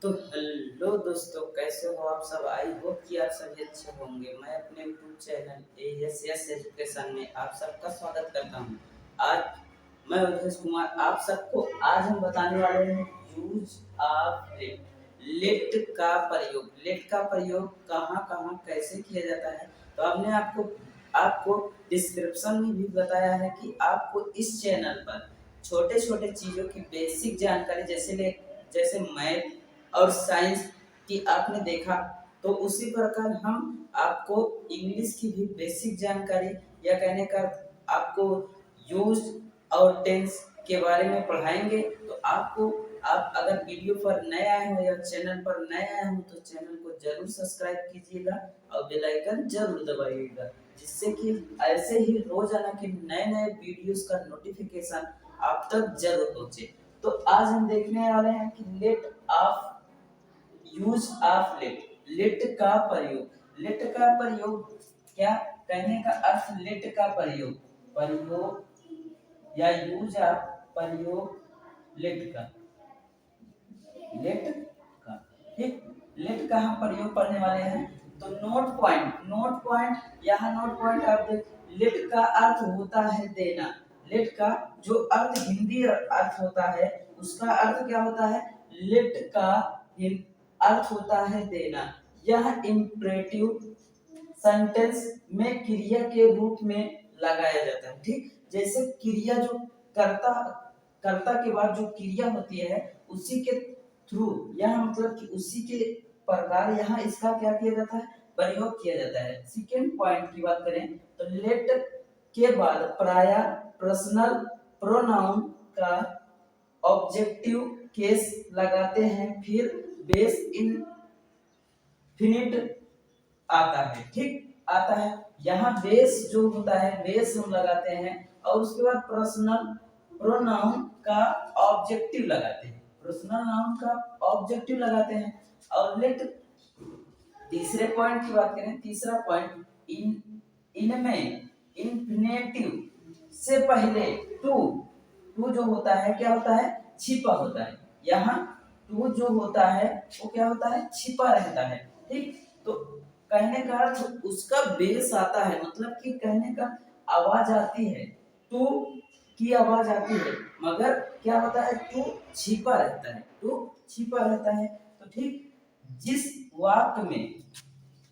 तो हेलो दोस्तों, कैसे हो आप सब। आई होप कि आप सभी अच्छे होंगे। मैं अपने यूट्यूब चैनल एएसएस एजुकेशन में आप सबका स्वागत करता हूं। आज मैं अवधेश कुमार आप सबको आज हम बताने वाले हैं यूज ऑफ लेट का प्रयोग कहाँ कहाँ कैसे किया जाता है। तो हमने आपको आपको डिस्क्रिप्शन में भी बताया है कि आपको इस चैनल पर छोटे छोटे चीज़ों की बेसिक जानकारी जैसे मैथ और साइंस की आपने देखा, तो उसी प्रकार हम आपको इंग्लिश की भी बेसिक जानकारी या कहने का आपको यूज और टेंस के बारे में पढ़ाएंगे। तो आप अगर वीडियो पर नए आए हो या चैनल पर नए आए हो तो चैनल को जरूर सब्सक्राइब कीजिएगा और बेल आइकन जरूर दबाइएगा, जिससे कि ऐसे ही रोजाना के नए नए वीडियोस का नोटिफिकेशन आप तक जरूर पहुंचे। तो आज हम देखने वाले हैं कि यूज ऑफ लेट का प्रयोग क्या कहने का अर्थ। लेट का प्रयोग या यूज ऑफ प्रयोग लेट का ठीक। लेट का हम प्रयोग करने वाले हैं। तो नोट पॉइंट यहाँ नोट पॉइंट आप देख। लेट का अर्थ होता है देना। लेट का जो अर्थ हिंदी अर्थ होता है उसका अर्थ क्या होता है। लेट का अर्थ होता है देना। यह इंपरेटिव सेंटेंस में क्रिया के रूप में लगाया जाता है। ठीक, जैसे क्रिया जो कर्ता कर्ता के बाद जो क्रिया होती है उसी के थ्रू, यह मतलब कि उसी के प्रकार यहाँ इसका क्या किया जाता है, प्रयोग किया जाता है। सेकेंड पॉइंट की बात करें तो लेट के बाद प्राय पर्सनल प्रोनाउन का ऑब्जेक्टिव केस लगाते हैं, फिर बेस इनफिनिट आता है। ठीक, आता है। यहाँ बेस जो होता है बेस हम लगाते हैं और उसके बाद पर्सनल प्रोनाउन का ऑब्जेक्टिव लगाते हैं। पर्सनल नाउन का ऑब्जेक्टिव लगाते हैं। और लेट तीसरे पॉइंट की बात करें, तीसरा पॉइंट इनमें इन्फिनेटिव से पहले टू टू जो होता है क्या होता है, छिपा होता है। यहाँ टू जो होता है वो क्या होता है, छिपा रहता है। ठीक, तो कहने का अर्थ उसका बेस आता है, मतलब कि कहने का आवाज आती है, टू की आवाज आती है, मगर क्या होता है टू छिपा रहता है, टू छिपा रहता है। तो ठीक, जिस वाक्य में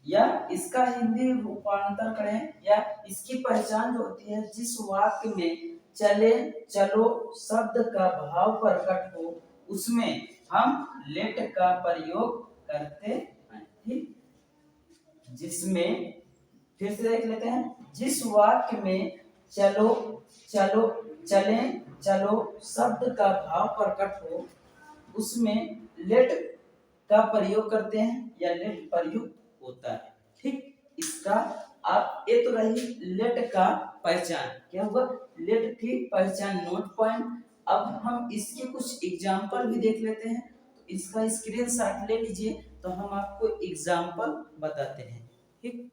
या इसका हिंदी रूपांतर करें या इसकी पहचान जो होती है, जिस वाक्य में चले चलो शब्द का भाव प्रकट हो उसमें हम लेट का प्रयोग करते हैं। ठीक, जिसमें फिर से देख लेते हैं, जिस वाक्य में चलो चलो चले चलो शब्द का भाव प्रकट हो उसमें लेट का प्रयोग करते हैं या लेट प्रयोग होता है। ठीक, इसका आप ये तो रही लेट का पहचान, क्या हुआ, लेट की पहचान नोट पॉइंट। अब हम इसके कुछ एग्जाम्पल भी देख लेते हैं। तो इसका स्क्रीनशॉट ले लीजिए, तो हम आपको एग्जाम्पल बताते हैं। ठीक,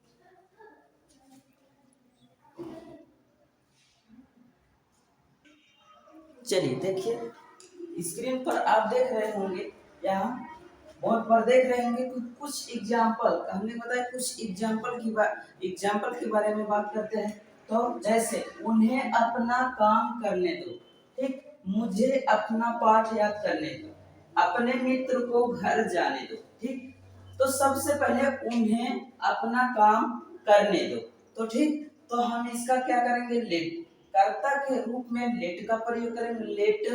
चलिए देखिए स्क्रीन पर आप देख रहे होंगे, यहाँ बोर्ड पर देख रहे होंगे कुछ एग्जाम्पल हमने बताया। कुछ एग्जाम्पल के बारे में बात करते हैं। तो जैसे उन्हें अपना काम करने दो। ठीक, मुझे अपना पाठ याद करने दो, अपने मित्र को घर जाने दो। ठीक, तो सबसे पहले उन्हें अपना काम करने दो। तो ठीक, तो हम इसका क्या करेंगे, लेट कर्ता के रूप में लेट का प्रयोग करेंगे। लेट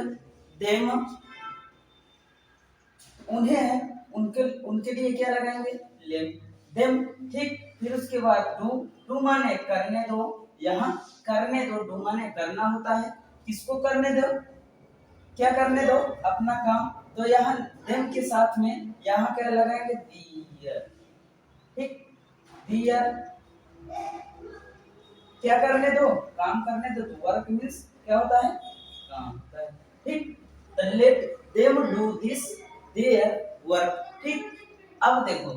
देम, उन्हें है उनके उनके लिए क्या लगाएंगे, लेट देम। ठीक, फिर उसके बाद डू माने करने दो। यहाँ करने दो, डू माने करना होता है। किसको करने दो, क्या करने दो, अपना काम। तो यहाँ देम के साथ में यहाँ क्या लगाएंगे, दियर। ठीक, दियर क्या करने दो, काम करने दो। तो वर्क मीन्स क्या होता है, काम होता है। ठीक, तो let them do this their work. ठीक, अब देखो,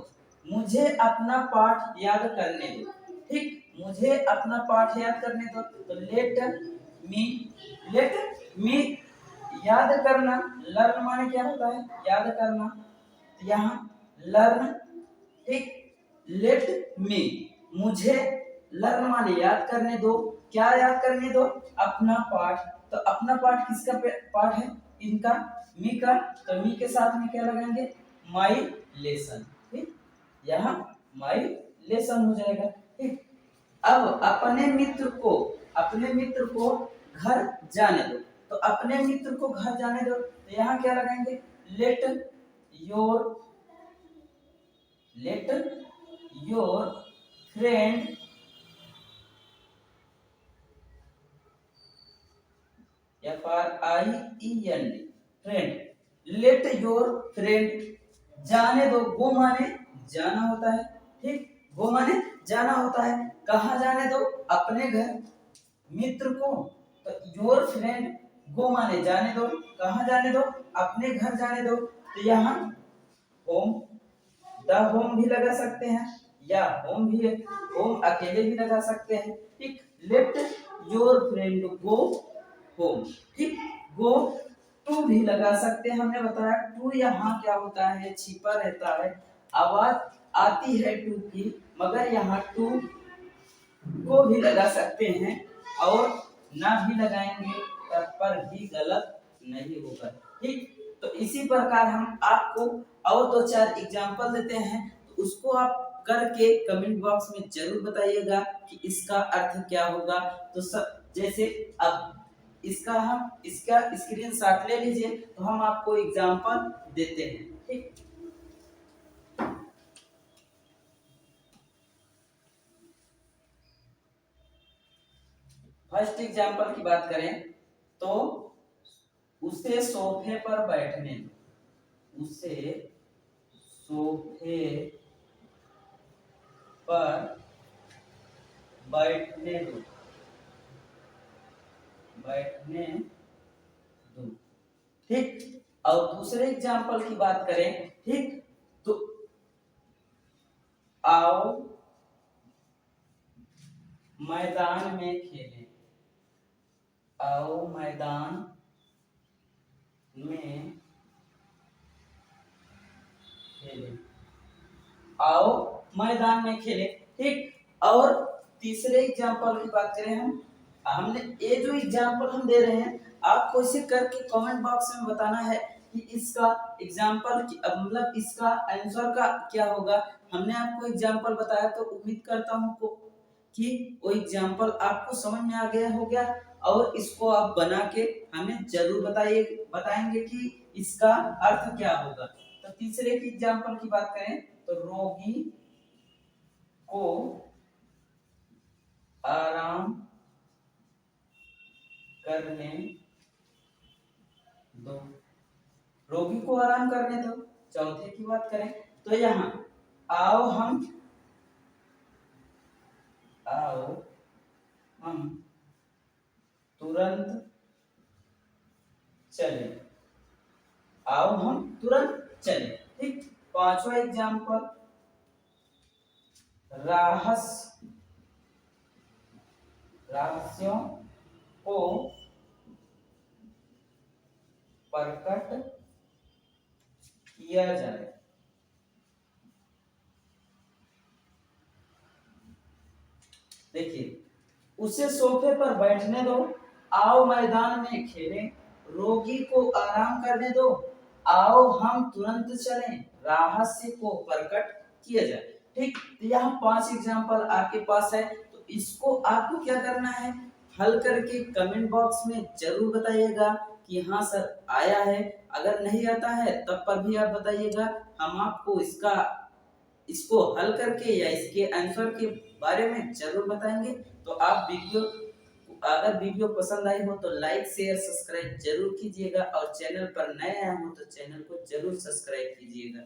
मुझे अपना पाठ याद करने दो। ठीक, मुझे अपना पाठ याद करने दो। तो लेट मी याद करना। लर्न माने क्या होता है, याद करना। यहाँ लर्न, ठीक, लेट मी, मुझे लर्न माने याद करने दो, क्या याद करने दो, अपना पाठ। तो अपना पाठ किसका पाठ है, इनका, मी का, तो मी के साथ में क्या लगाएंगे, माई लेसन, ठीक, यहाँ माई लेसन हो जाएगा, ठीक। अब अपने मित्र को घर जाने दो, तो अपने मित्र को घर जाने दो, तो यहाँ क्या लगाएंगे, let your friend FRIEND friend, let your friend जाने दो, गो माने जाना होता है, ठीक, गो माने जाना होता है, कहाँ जाने दो, अपने घर, मित्र को, तो योर फ्रेंड, गो माने जाने दो, कहाँ जाने दो, अपने घर जाने दो, तो यहाँ होम, द होम भी लगा सकते हैं, या होम अकेले भी लगा सकते हैं, ठीक, let your friend go home, ठीक, गो टू भी लगा सकते हैं, हमने बताया टू यहाँ क्या होता है, छिपा रहता है, आवाज आती है टू की, मगर यहाँ टू को भी लगा सकते हैं, और ना भी लगाएंगे पर भी गलत नहीं होगा, ठीक। तो इसी प्रकार हम आपको और दो चार एग्जांपल देते हैं, तो उसको आप करके कमेंट बॉक्स में जरूर बताइएगा कि इसका अर्थ क्या होगा। तो सब जैसे अब इसका स्क्रीनशॉट ले लीजिए, तो हम आपको एग्जांपल देते हैं, ठीक। फर्स्ट एग्जांपल की बात करें तो उसे सोफे पर बैठने दो, उसे सोफे पर बैठने दो, ठीक। और दूसरे एग्जांपल की बात करें, ठीक, तो आओ मैदान में खेलें, आओ मैदान में खेलें, आओ मैदान में खेलें, ठीक। और तीसरे एग्जांपल की बात करें हमने ये जो एग्जांपल हम दे रहे हैं, आपको इसे करके कमेंट बॉक्स में बताना है कि इसका एग्जांपल मतलब इसका आंसर का क्या होगा। हमने आपको एग्जांपल बताया, तो उम्मीद करता हूँ कि वो एग्जांपल आपको समझ में आ गया हो गया, और इसको आप बना के हमें जरूर बताएंगे कि इसका अर्थ क्या होगा। तो तीसरे की एग्जांपल की बात करें तो रोगी को आराम करने दो, रोगी को आराम करने दो। चौथे की बात करें तो यहाँ आओ हम तुरंत चले, आओ हम तुरंत चले, ठीक। पांचवा एग्जाम्पल रहस्यों को प्रकट किया जाए, देखिए उसे सोफे पर बैठने दो, आओ मैदान में खेलें, रोगी को आराम करने दो, आओ हम तुरंत चलें, रहस्य को प्रकट किया जाए, ठीक। तो यहाँ 5 एग्जाम्पल आपके पास है, तो इसको आपको क्या करना है, हल करके कमेंट बॉक्स में जरूर बताइएगा कि हाँ सर आया है। अगर नहीं आता है तब पर भी आप बताइएगा, हम आपको इसको हल करके या इसके आंसर के बारे में जरूर बताएंगे। तो आप अगर वीडियो पसंद आई हो तो लाइक शेयर सब्सक्राइब जरूर कीजिएगा, और चैनल पर नए आए हो तो चैनल को जरूर सब्सक्राइब कीजिएगा।